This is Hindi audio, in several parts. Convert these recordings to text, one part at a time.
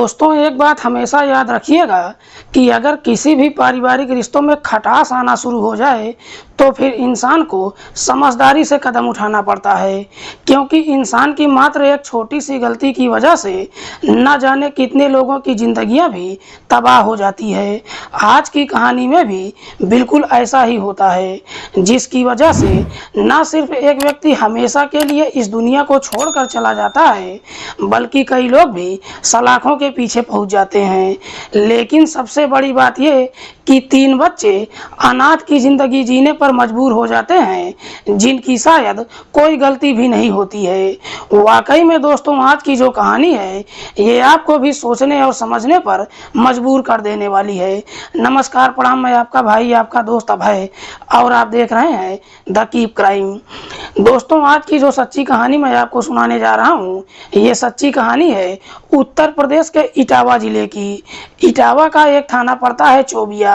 दोस्तों, एक बात हमेशा याद रखिएगा कि अगर किसी भी पारिवारिक रिश्तों में खटास आना शुरू हो जाए तो फिर इंसान को समझदारी से कदम उठाना पड़ता है, क्योंकि इंसान की मात्र एक छोटी सी गलती की वजह से न जाने कितने लोगों की जिंदगियां भी तबाह हो जाती है। आज की कहानी में भी बिल्कुल ऐसा ही होता है, जिसकी वजह से न सिर्फ एक व्यक्ति हमेशा के लिए इस दुनिया को छोड़कर चला जाता है, बल्कि कई लोग भी सलाखों के पीछे पहुंच जाते हैं। लेकिन सबसे बड़ी बात यह कि 3 बच्चे अनाथ की जिंदगी जीने पर मजबूर हो जाते हैं, जिनकी शायद कोई गलती भी नहीं होती है। वाकई में दोस्तों, आज की जो कहानी है ये आपको भी सोचने और समझने पर मजबूर कर देने वाली है। नमस्कार, प्रणाम, मैं आपका भाई, आपका दोस्त अभय, और आप देख रहे हैं द कीप क्राइम। दोस्तों, आज की जो सच्ची कहानी मैं आपको सुनाने जा रहा हूँ, ये सच्ची कहानी है उत्तर प्रदेश के इटावा जिले की। इटावा का एक थाना पड़ता है चोबिया,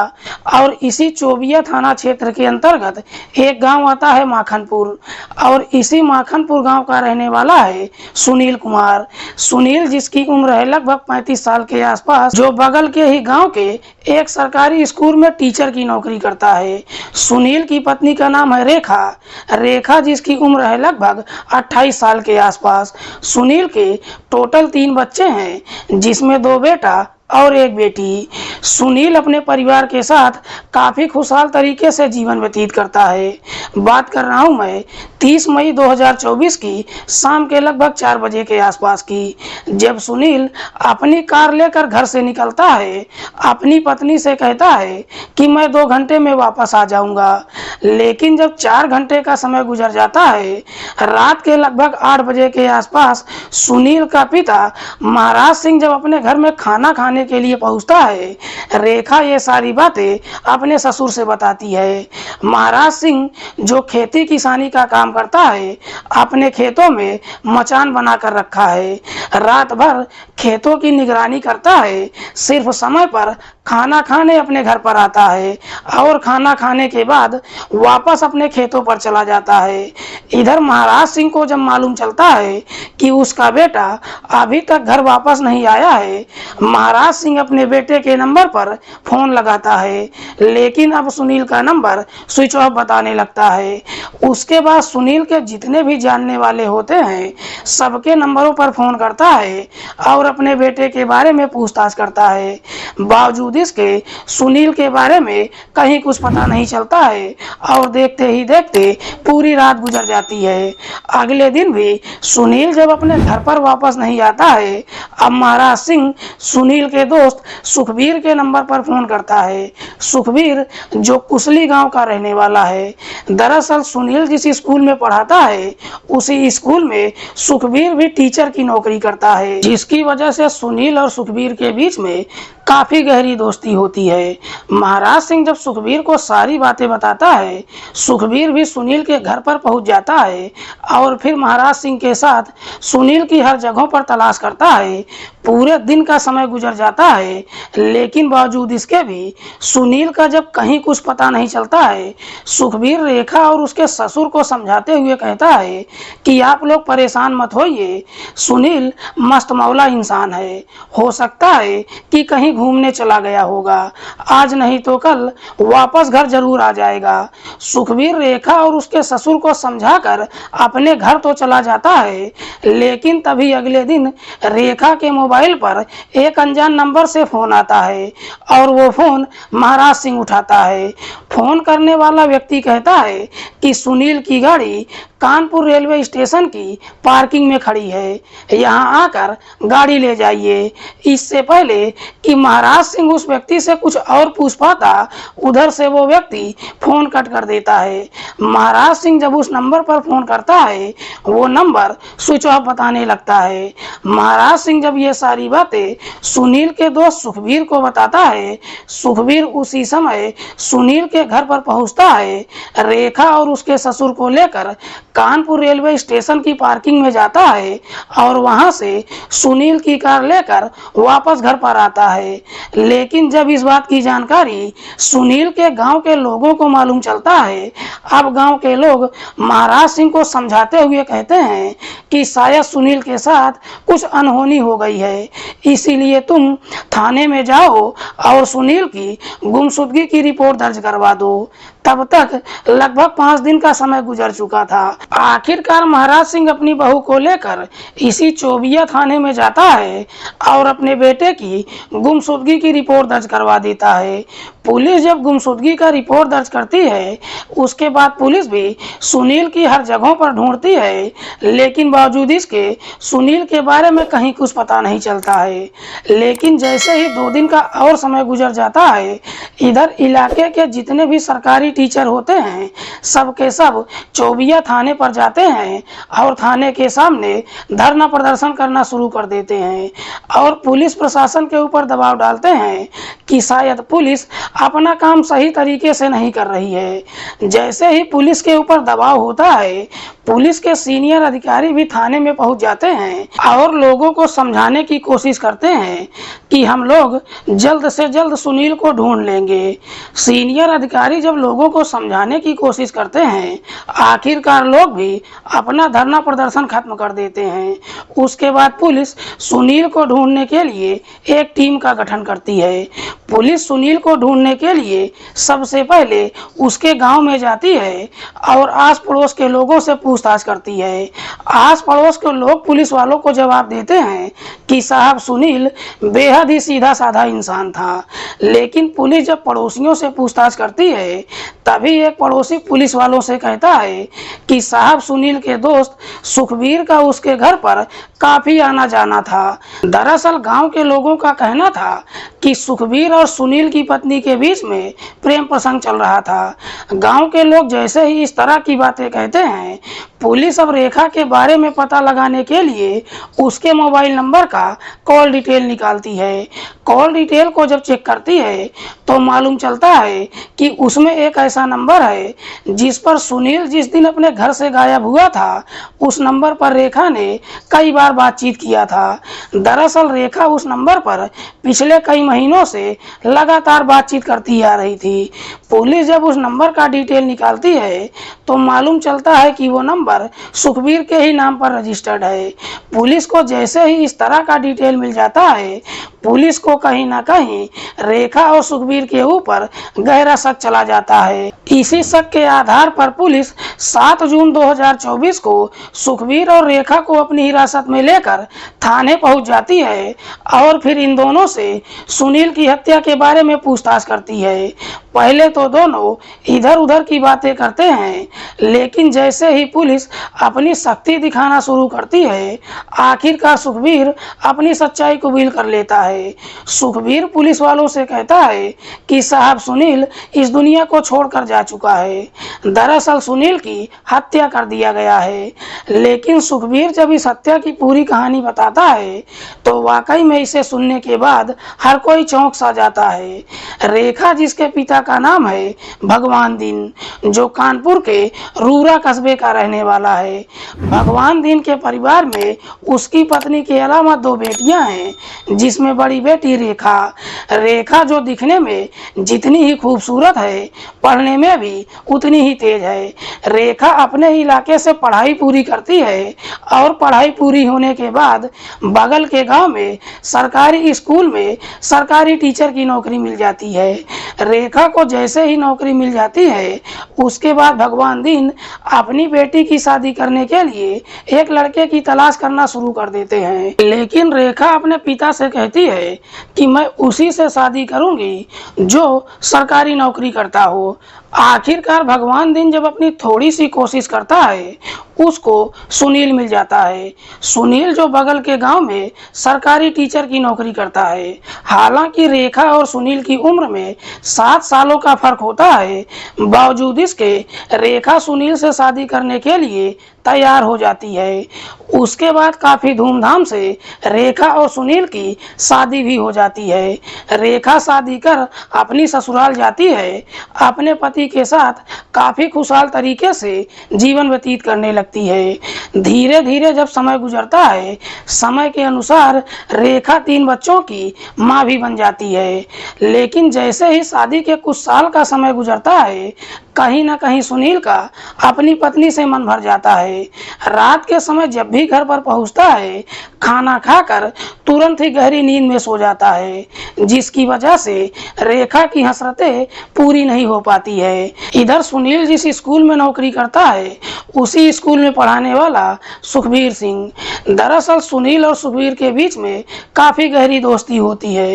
और इसी चोबिया थाना क्षेत्र के अंतर्गत एक गांव आता है माखनपुर, और इसी माखनपुर गांव का रहने वाला है सुनील कुमार। सुनील, जिसकी उम्र है लगभग 35 साल के आसपास, जो बगल के ही गांव के एक सरकारी स्कूल में टीचर की नौकरी करता है। सुनील की पत्नी का नाम है रेखा। रेखा, जिसकी उम्र है लगभग 28 साल के आसपास। सुनील के टोटल 3 बच्चे हैं, जिसमें 2 बेटा और 1 बेटी। सुनील अपने परिवार के साथ काफ़ी खुशहाल तरीके से जीवन व्यतीत करता है। बात कर रहा हूँ मैं 30 मई 2024 की शाम के लगभग 4 बजे के आसपास की, जब सुनील अपनी कार लेकर घर से निकलता है। अपनी पत्नी से कहता है कि मैं 2 घंटे में वापस आ जाऊंगा। लेकिन जब 4 घंटे का समय गुजर जाता है, रात के लगभग 8 बजे के आसपास सुनील का पिता महाराज सिंह जब अपने घर में खाना खाने के लिए पहुंचता है, रेखा ये सारी बातें अपने ससुर से बताती है। महाराज सिंह, जो खेती किसानी का काम करता है, अपने खेतों में मचान बनाकर रखा है। रात भर खेतों की निगरानी करता है, सिर्फ समय पर खाना खाने अपने घर पर आता है, और खाना खाने के बाद वापस अपने खेतों पर चला जाता है। इधर महाराज सिंह को जब मालूम चलता है कि उसका बेटा अभी तक घर वापस नहीं आया है, महाराज सिंह अपने बेटे के नंबर पर फोन लगाता है, लेकिन अब सुनील का नंबर स्विच ऑफ बताने लगता है। उसके बाद सुनील के जितने भी जानने वाले होते हैं, सबके नंबरों पर फोन करता है और अपने बेटे के बारे में पूछताछ करता है। बावजूद इसके सुनील के बारे में कहीं कुछ पता नहीं चलता है, और देखते ही देखते पूरी रात गुजर जाती है। अगले दिन भी सुनील जब अपने घर पर वापस नहीं आता है, अब महाराज सिंह सुनील के दोस्त सुखबीर के नंबर पर फोन करता है। सुखबीर, जो कुसली गांव का रहने वाला है। दरअसल सुनील जिस स्कूल में पढ़ाता है, उसी स्कूल में सुखबीर भी टीचर की नौकरी करता है, जिसकी वजह से सुनील और सुखबीर के बीच में काफी गहरी दोस्ती होती है। महाराज सिंह जब सुखबीर को सारी बातें बताता है, सुखबीर भी सुनील के घर पर पहुंच जाता है, और फिर महाराज सिंह के साथ सुनील की हर जगहों पर तलाश करता है। पूरे दिन का समय गुजर जाता है, लेकिन बावजूद इसके भी सुनील का जब कहीं कुछ पता नहीं चलता है, सुखबीर रेखा और उसके ससुर को समझाते हुए कहता है कि आप लोग परेशान मत होइए, सुनील मस्त मौला इंसान है, हो सकता है कि कहीं घूमने चला गया होगा, आज नहीं तो कल वापस घर जरूर आ जाएगा। सुखबीर रेखा और उसके ससुर को समझाकर अपने घर तो चला जाता है, लेकिन तभी अगले दिन रेखा के मोबाइल पर एक अनजान नंबर से फोन आता है, और वो फोन महाराज सिंह उठाता है। फोन करने वाला व्यक्ति कहता है कि सुनील की गाड़ी कानपुर रेलवे स्टेशन की पार्किंग में खड़ी है, यहाँ आकर गाड़ी ले जाइए। इससे पहले कि महाराज सिंह उस व्यक्ति से कुछ और पूछ पाता, उधर से वो व्यक्ति फोन कट कर देता है। महाराज सिंह जब उस नंबर पर फोन करता है, वो नंबर स्विच ऑफ बताने लगता है। महाराज सिंह जब ये सारी बातें सुनील के दोस्त सुखबीर को बताता है, सुखबीर उसी समय सुनील के घर पर पहुंचता है, रेखा और उसके ससुर को लेकर कानपुर रेलवे स्टेशन की पार्किंग में जाता है और वहां से सुनील की कार लेकर वापस घर पर आता है। लेकिन जब इस बात की जानकारी सुनील के गांव के लोगों को मालूम चलता है, अब गांव के लोग महाराज सिंह को समझाते हुए कहते हैं कि शायद सुनील के साथ कुछ अनहोनी हो गई है, इसीलिए तुम थाने में जाओ और सुनील की गुमशुदगी की रिपोर्ट दर्ज करवा दो। तब तक लगभग 5 दिन का समय गुजर चुका था। आखिरकार महाराज सिंह अपनी बहू को लेकर इसी चौबिया थाने में जाता है और अपने बेटे की गुमशुदगी की रिपोर्ट दर्ज करवा देता है। पुलिस जब गुमशुदगी का रिपोर्ट दर्ज करती है, उसके बाद पुलिस भी सुनील की हर जगहों पर ढूंढती है, लेकिन बावजूद इसके सुनील के बारे में कहीं कुछ पता नहीं चलता है। लेकिन जैसे ही 2 दिन का और समय गुजर जाता है, इधर इलाके के जितने भी सरकारी टीचर होते हैं, सब के सब चौबिया थाने पर जाते हैं और थाने के सामने धरना प्रदर्शन करना शुरू कर देते हैं और पुलिस प्रशासन के ऊपर दबाव डालते हैं कि शायद पुलिस अपना काम सही तरीके से नहीं कर रही है। जैसे ही पुलिस के ऊपर दबाव होता है, पुलिस के सीनियर अधिकारी भी थाने में पहुंच जाते हैं और लोगों को समझाने की कोशिश करते हैं कि हम लोग जल्द से जल्द सुनील को ढूंढ लेंगे। सीनियर अधिकारी जब लोगों को समझाने की कोशिश करते हैं, आखिरकार लोग भी अपना धरना प्रदर्शन खत्म कर देते हैं। उसके बाद पुलिस सुनील को ढूंढने के लिए एक टीम का गठन करती है। पुलिस सुनील को ढूंढने के लिए सबसे पहले उसके गांव में जाती है और आस पड़ोस के लोगों से पूछताछ करती है। आस पड़ोस के लोग पुलिस वालों को जवाब देते हैं कि साहब सुनील बेहद ही सीधा साधा इंसान था। लेकिन पुलिस जब पड़ोसियों से पूछताछ करती है, तभी एक पड़ोसी पुलिस वालों से कहता है कि साहब सुनील के दोस्त सुखबीर का उसके घर पर काफी आना जाना था। दरअसल गांव के लोगों का कहना था कि सुखबीर और सुनील की पत्नी के बीच में प्रेम प्रसंग चल रहा था। गांव के लोग जैसे ही इस तरह की बातें कहते हैं, पुलिस अब रेखा के बारे में पता लगाने के लिए उसके मोबाइल नंबर का कॉल डिटेल निकालती है। कॉल डिटेल को जब चेक करती है तो मालूम चलता है कि उसमें एक ऐसा नंबर है जिस पर सुनील जिस दिन अपने घर से गायब हुआ था, उस नंबर पर रेखा ने कई बार बातचीत किया था। दरअसल रेखा उस नंबर पर पिछले कई महीनों से लगातार बातचीत करती आ रही थी। पुलिस जब उस नंबर का डिटेल निकालती है तो मालूम चलता है कि वो नंबर सुखबीर के ही नाम पर रजिस्टर्ड है। पुलिस को जैसे ही इस तरह का डिटेल मिल जाता है, पुलिस को कहीं ना कहीं रेखा और सुखबीर के ऊपर गहरा शक चला जाता है। इसी शक के आधार पर पुलिस 7 जून 2024 को सुखबीर और रेखा को अपनी हिरासत में लेकर थाने पहुंच जाती है और फिर इन दोनों से सुनील की हत्या के बारे में पूछताछ करती है। पहले तो दोनों इधर उधर की बातें करते हैं, लेकिन जैसे ही पुलिस अपनी शक्ति दिखाना शुरू करती है, आखिरकार सुखबीर अपनी सच्चाई कबूल कर लेता है। सुखबीर पुलिस वालों से कहता है कि साहब सुनील इस दुनिया को छोड़कर जा चुका है। दरअसल सुनील की हत्या कर दिया गया है। लेकिन सुखबीर जब इस हत्या की पूरी कहानी बताता है तो वाकई में इसे सुनने के बाद हर कोई चौंक सा जाता है। रेखा जिसके पिता का नाम है भगवान दिन, जो कानपुर के रूरा कस्बे का रहने वाला है। भगवान दिन के परिवार में उसकी पत्नी के अलावा 2 बेटियां हैं, जिसमें बड़ी बेटी रेखा। रेखा जो दिखने में जितनी ही खूबसूरत है, पढ़ने में भी उतनी ही तेज है। रेखा अपने इलाके से पढ़ाई पूरी करती है और पढ़ाई पूरी होने के बाद बगल के गांव में सरकारी स्कूल में सरकारी टीचर की नौकरी मिल जाती है। रेखा को जैसे ही नौकरी मिल जाती है, उसके बाद भगवान दिन अपनी बेटी की शादी करने के लिए एक लड़के की तलाश करना शुरू कर देते हैं। लेकिन रेखा अपने पिता से कहती है कि मैं उसी से शादी करूंगी जो सरकारी नौकरी करता हो। आखिरकार भगवान दिन जब अपनी थोड़ी सी कोशिश करता है, उसको सुनील मिल जाता है। सुनील जो बगल के गांव में सरकारी टीचर की नौकरी करता है। हालांकि रेखा और सुनील की उम्र में 7 सालों का फर्क होता है, बावजूद इसके रेखा सुनील से शादी करने के लिए तैयार हो जाती है। उसके बाद काफी धूमधाम से रेखा और सुनील की शादी भी हो जाती है। रेखा शादी कर अपनी ससुराल जाती है, अपने पति पति के साथ काफ़ी खुशहाल तरीके से जीवन व्यतीत करने लगती है। धीरे धीरे जब समय गुजरता है, समय के अनुसार रेखा 3 बच्चों की माँ भी बन जाती है। लेकिन जैसे ही शादी के कुछ साल का समय गुजरता है, कहीं ना कहीं सुनील का अपनी पत्नी से मन भर जाता है। रात के समय जब भी घर पर पहुंचता है, खाना खाकर तुरंत ही गहरी नींद में सो जाता है, जिसकी वजह से रेखा की हसरतें पूरी नहीं हो पाती है। इधर सुनील जिस स्कूल में नौकरी करता है, उसी स्कूल में पढ़ाने वाला सुखबीर सिंह। दरअसल सुनील और सुखबीर के बीच में काफ़ी गहरी दोस्ती होती है।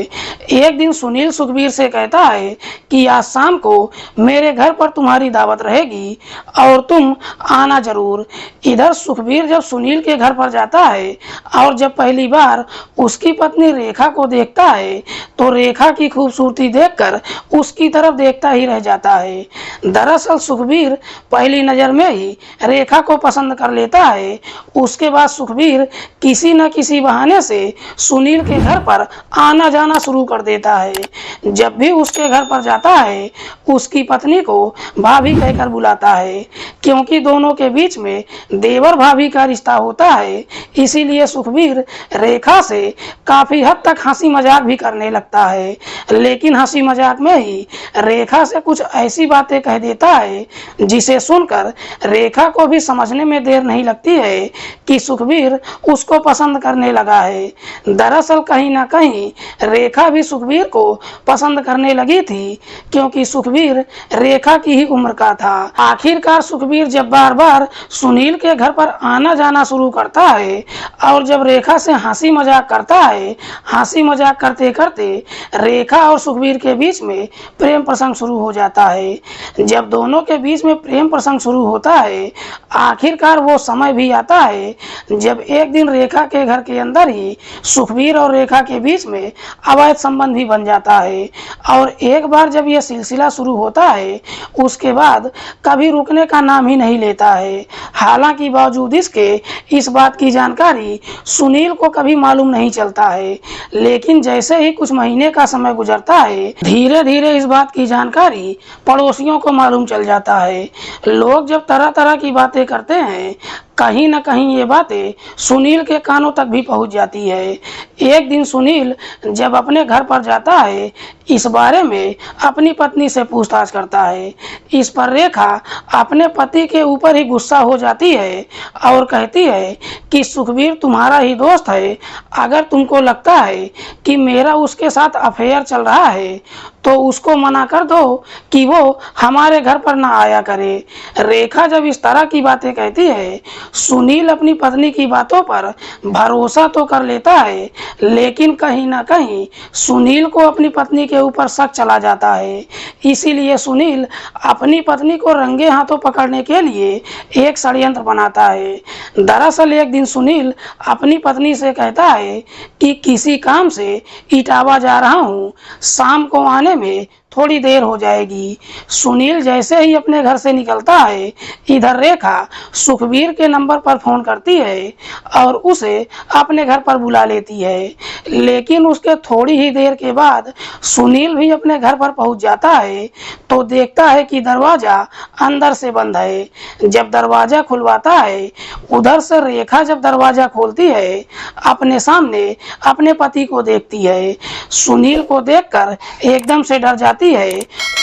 एक दिन सुनील सुखबीर से कहता है कि आज शाम को मेरे घर पर तुम्हारी दावत रहेगी और तुम आना जरूर। इधर सुखबीर जब सुनील के घर पर जाता है और जब पहली बार उसकी पत्नी रेखा को देखता है, तो रेखा की खूबसूरती देखकर उसकी तरफ देखता ही रह जाता है। दरअसल सुखबीर पहली नज़र में ही रेखा को पसंद कर लेता है। उसके बाद सुखबीर किसी न किसी बहाने से सुनील के घर पर आना जाना शुरू कर देता है। जब भी उसके घर पर जाता है, उसकी पत्नी को भाभी कहकर बुलाता है, क्योंकि दोनों के बीच में देवर भाभी का रिश्ता होता है। इसीलिए सुखबीर रेखा से काफी हद तक हंसी मजाक भी करने लगता है। लेकिन हंसी मजाक में ही रेखा से कुछ ऐसी बातें कह देता है जिसे सुनकर रेखा को भी समझने में देर नहीं लगती है कि सुखबीर उसको पसंद करने लगा है। दरअसल कहीं ना कहीं रेखा भी सुखबीर को पसंद करने लगी थी, क्योंकि सुखबीर रेखा की ही उम्र का था। आखिरकार सुखबीर जब बार बार सुनील के घर पर आना जाना शुरू करता है और जब रेखा से हंसी मजाक करता है, हंसी मजाक करते करते रेखा और सुखबीर के बीच में प्रेम प्रसंग शुरू हो जाता है। जब दोनों के बीच में प्रेम प्रसंग शुरू होता है, आखिरकार वो समय भी आता है जब एक दिन रेखा के घर के अंदर ही सुखबीर और रेखा के बीच में अवैध संबंध भी बन जाता है। और एक बार जब यह सिलसिला शुरू होता है, उसके बाद कभी रुकने का नाम ही नहीं लेता है। हालांकि बावजूद इसके इस बात की जानकारी सुनील को कभी मालूम नहीं चलता है। लेकिन जैसे ही कुछ महीने का समय गुजरता है, धीरे धीरे इस बात की जानकारी पड़ोसियों को मालूम चल जाता है। लोग जब तरह तरह की बातें करते हैं, कहीं न कहीं ये बातें सुनील के कानों तक भी पहुंच जाती है। एक दिन सुनील जब अपने घर पर जाता है, इस बारे में अपनी पत्नी से पूछताछ करता है। इस पर रेखा अपने पति के ऊपर ही गुस्सा हो जाती है और कहती है कि सुखबीर तुम्हारा ही दोस्त है, अगर तुमको लगता है कि मेरा उसके साथ अफेयर चल रहा है तो उसको मना कर दो कि वो हमारे घर पर ना आया करे। रेखा जब इस तरह की बातें कहती है, सुनील अपनी पत्नी की बातों पर भरोसा तो कर लेता है, लेकिन कहीं ना कहीं सुनील को अपनी पत्नी के ऊपर शक चला जाता है। इसीलिए सुनील अपनी पत्नी को रंगे हाथों पकड़ने के लिए एक षड्यंत्र बनाता है। दरअसल एक दिन सुनील अपनी पत्नी से कहता है कि किसी काम से इटावा जा रहा हूँ, शाम को आने में थोड़ी देर हो जाएगी। सुनील जैसे ही अपने घर से निकलता है, इधर रेखा सुखबीर के नंबर पर फोन करती है और उसे अपने घर पर बुला लेती है। लेकिन उसके थोड़ी ही देर के बाद सुनील भी अपने घर पर पहुंच जाता है तो देखता है कि दरवाजा अंदर से बंद है। जब दरवाजा खुलवाता है, उधर से रेखा जब दरवाजा खोलती है, अपने सामने अपने पति को देखती है। सुनील को देखकर एकदम से डर जाती है।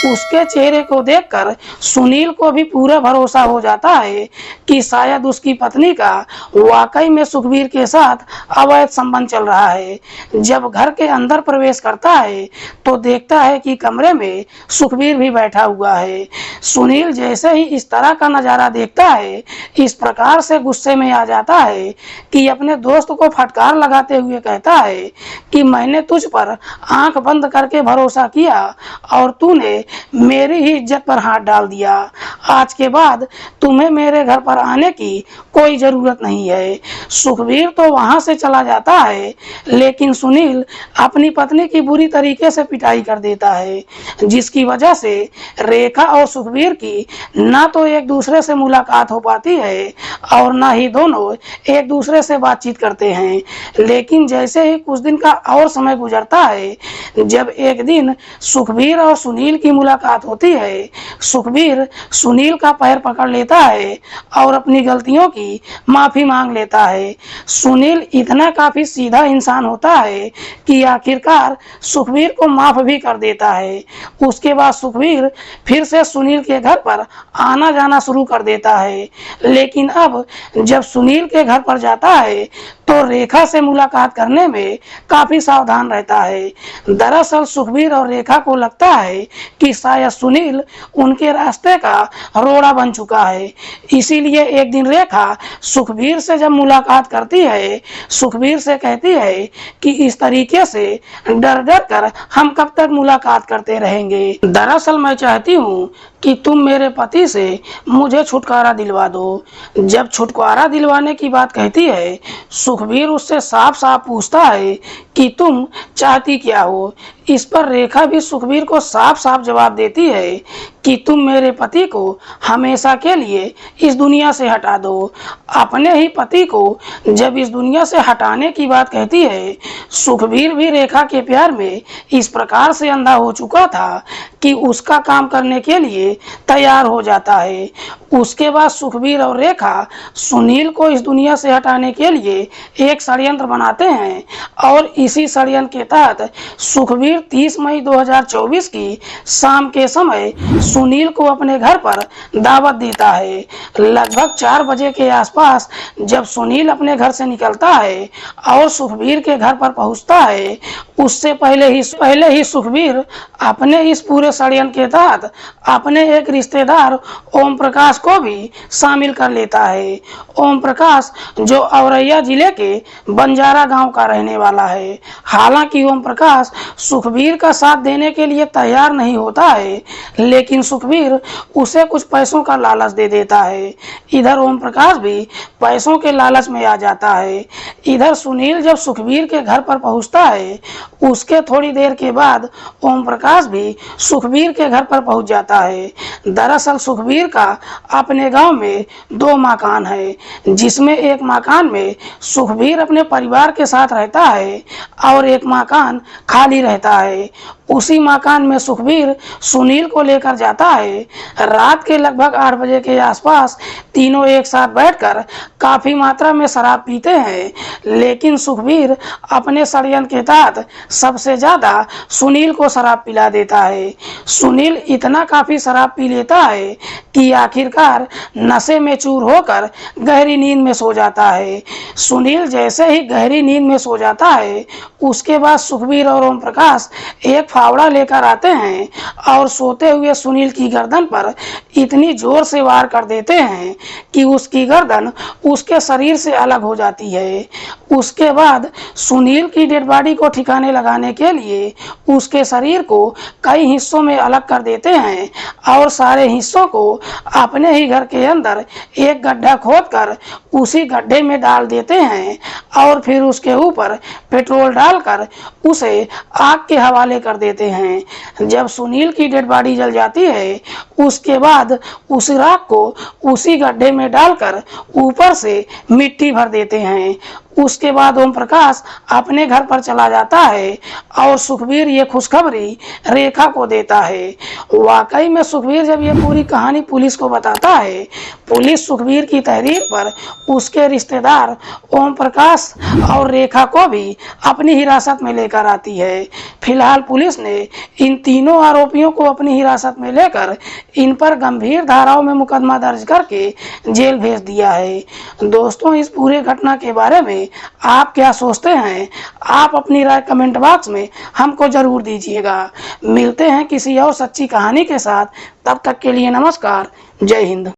उसके चेहरे को देखकर सुनील को भी पूरा भरोसा हो जाता है कि शायद उसकी पत्नी का वाकई में सुखबीर के साथ अवैध संबंध चल रहा है। जब घर के अंदर प्रवेश करता है तो देखता है कि कमरे में सुखबीर भी बैठा हुआ है। सुनील जैसे ही इस तरह का नज़ारा देखता है, इस प्रकार से गुस्से में आ जाता है कि अपने दोस्त को फटकार लगाते हुए कहता है कि मैंने तुझ पर आंख बंद करके भरोसा किया और तूने मेरी ही इज्जत पर हाथ डाल दिया। आज के बाद तुम्हें मेरे घर पर आने की कोई ज़रूरत नहीं है। सुखबीर तो वहां से चला जाता है, लेकिन सुनील अपनी पत्नी की बुरी तरीके से पिटाई कर देता है, जिसकी वजह से रेखा और सुखबीर की ना तो एक दूसरे से मुलाकात हो पाती है और ना ही दोनों एक दूसरे से बातचीत करते हैं। लेकिन जैसे ही कुछ दिन का और समय गुजरता है, जब एक दिन सुखबीर और सुनील की मुलाकात होती है। सुखबीर सुनील का पैर पकड़ लेता है और अपनी गलतियों की माफी मांग लेता है। सुनील इतना काफी सीधा इंसान होता है कि आखिरकार सुखबीर को माफ भी कर देता है। उसके बाद सुखबीर फिर से सुनील के घर पर आना जाना शुरू कर देता है। लेकिन अब जब सुनील के घर पर जाता है तो रेखा से मुलाकात करने में काफी सावधान रहता है। दरअसल सुखबीर और रेखा को लगता है कि शायद सुनील उनके रास्ते का रोड़ा बन चुका है। इसीलिए एक दिन रेखा सुखबीर से जब मुलाकात करती है, सुखबीर से कहती है कि इस तरीके से डर डर कर हम कब तक मुलाकात करते रहेंगे। दरअसल मैं चाहती हूँ कि तुम मेरे पति से मुझे छुटकारा दिलवा दो। जब छुटकारा दिलवाने की बात कहती है, सुखबीर उससे साफ साफ पूछता है कि तुम चाहती क्या हो। इस पर रेखा भी सुखबीर को साफ साफ जवाब देती है कि तुम मेरे पति को हमेशा के लिए इस दुनिया से हटा दो। अपने ही पति को जब इस दुनिया से हटाने की बात कहती है, सुखबीर भी रेखा के प्यार में इस प्रकार से अंधा हो चुका था कि उसका काम करने के लिए तैयार हो जाता है। उसके बाद सुखबीर और रेखा सुनील को इस दुनिया से हटाने के लिए एक षड्यंत्र बनाते हैं और इसी षड्यंत्र के तहत सुखबीर 30 मई 2024 की शाम के समय सुनील को अपने घर पर दावत देता है। लगभग 4 बजे के आसपास जब सुनील अपने घर से निकलता है और सुखबीर के घर पर पहुंचता है, उससे पहले ही सुखबीर अपने इस पूरे षड्यंत्र के तहत अपने एक रिश्तेदार ओम प्रकाश को भी शामिल कर लेता है। ओम प्रकाश जो औरैया जिले के बंजारा गांव का रहने वाला है। हालांकि ओम प्रकाश सुखबीर का साथ देने के लिए तैयार नहीं होता है, लेकिन सुखबीर उसे कुछ पैसों का लालच दे देता है। इधर ओम प्रकाश भी पैसों के लालच में आ जाता है। इधर सुनील जब सुखबीर के घर पर पहुंचता है, उसके थोड़ी देर के बाद ओम प्रकाश भी सुखबीर के घर पर पहुंच जाता है। दरअसल सुखबीर का अपने गांव में 2 मकान है, जिसमें एक मकान में सुखबीर अपने परिवार के साथ रहता है और एक मकान खाली रहता है। उसी मकान में सुखबीर सुनील को लेकर जाता है। रात के लगभग 8 बजे के आसपास तीनों एक साथ बैठकर काफी मात्रा में शराब पीते हैं, लेकिन सुखबीर अपने षड्यंत्र के तहत सबसे ज्यादा सुनील को शराब पिला देता है। सुनील इतना काफी शराब पी लेता है कि आखिरकार नशे में चूर होकर गहरी नींद में सो जाता है। सुनील जैसे ही गहरी नींद में सो जाता है, उसके बाद सुखबीर और ओम प्रकाश एक फावड़ा लेकर आते हैं और सोते हुए सुनील की गर्दन पर इतनी जोर से वार कर देते हैं कि उसकी गर्दन उसके शरीर से अलग हो जाती है। उसके बाद सुनील की डेड बॉडी को ठिकाने लगाने के लिए उसके शरीर को कई हिस्सों में अलग कर देते हैं और सारे हिस्सों को अपने ही घर के अंदर एक गड्ढा खोदकर उसी गड्ढे में डाल देते हैं और फिर उसके ऊपर पेट्रोल डालकर उसे आग के हवाले कर देते हैं। जब सुनील की डेड बॉडी जल जाती है, उसके बाद उस राख को उसी गड्ढे में डालकर ऊपर से मिट्टी भर देते हैं। उसके बाद ओम प्रकाश अपने घर पर चला जाता है और सुखबीर ये खुशखबरी रेखा को देता है। वाकई में सुखबीर जब ये पूरी कहानी पुलिस को बताता है, पुलिस सुखबीर की तहरीर पर उसके रिश्तेदार ओम प्रकाश और रेखा को भी अपनी हिरासत में लेकर आती है। फिलहाल पुलिस ने इन तीनों आरोपियों को अपनी हिरासत में लेकर इन पर गंभीर धाराओं में मुकदमा दर्ज करके जेल भेज दिया है। दोस्तों, इस पूरे घटना के बारे में आप क्या सोचते हैं? आप अपनी राय कमेंट बॉक्स में हमको जरूर दीजिएगा। मिलते हैं किसी और सच्ची कहानी के साथ, तब तक के लिए नमस्कार, जय हिंद।